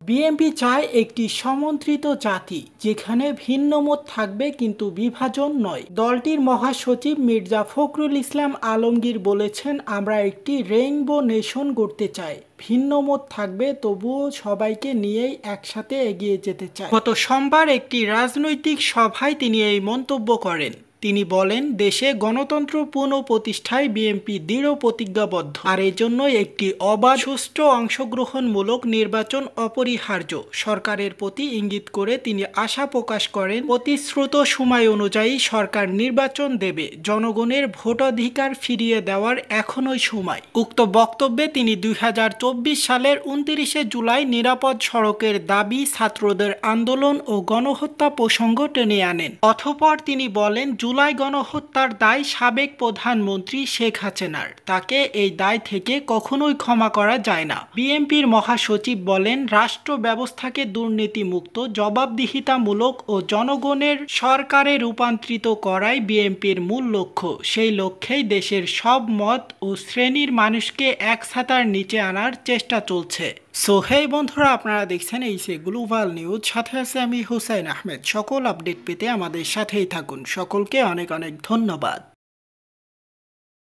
BNP চায় একটি সমন্ত্রিত জাতি, যেখানে ভিন্ন মত থাকবে কিন্তু বিভাজন নয়। দলটির মহাসচিব মির্জা ফখরুল ইসলাম আলমগীর বলেছেন, আমরা একটি রেইনবো নেশন গড়তে চাই। ভিন্ন মত থাকবে, তবুও সবাইকে নিয়েই একসাথে এগিয়ে যেতে চাই। গত সোমবার একটি রাজনৈতিক সভায় তিনি এই মন্তব্য করেন। তিনি বলেন, দেশে গণতন্ত্র পুনঃপ্রতিষ্ঠায় বিএনপি দৃঢ় প্রতিজ্ঞাবদ্ধ, আর এজন্য একটি অবাধ, সুষ্ঠু, অংশগ্রহণমূলক নির্বাচন অপরিহার্য। সরকারের প্রতি ইঙ্গিত করে তিনি আশা প্রকাশ করেন, প্রতিশ্রুত সময় অনুযায়ী সরকার নির্বাচন দেবে। জনগণের ভোটাধিকার ফিরিয়ে দেওয়ার এখনই সময়। উক্ত বক্তব্যে তিনি 2024 সালের 29 জুলাই নিরাপদ সড়কের দাবি, ছাত্রদের আন্দোলন ও গণহত্যা প্রসঙ্গ টেনে আনেন। অতঃপর তিনি বলেন, জুলাই গণহত্যার দায় সাবেক প্রধানমন্ত্রী শেখ হাসিনার। তাকে এই দায় থেকে কখনোই ক্ষমা করা যায় না। বিএনপির মহাসচিব বলেন, রাষ্ট্র ব্যবস্থাকে দুর্নীতিমুক্ত, জবাবদিহিতামূলক ও জনগণের সরকারে রূপান্তরিত করাই বিএনপির মূল লক্ষ্য। সেই লক্ষ্যেই দেশের সব মত ও শ্রেণীর মানুষকে এক ছাতার নিচে আনার চেষ্টা চলছে। সো হেই বন্ধুরা, আপনারা দেখছেন এইচএ গ্লোবাল নিউজ, সাথে আছে আমি হুসাইন আহমেদ। সকল আপডেট পেতে আমাদের সাথেই থাকুন। সকলকে অনেক অনেক ধন্যবাদ।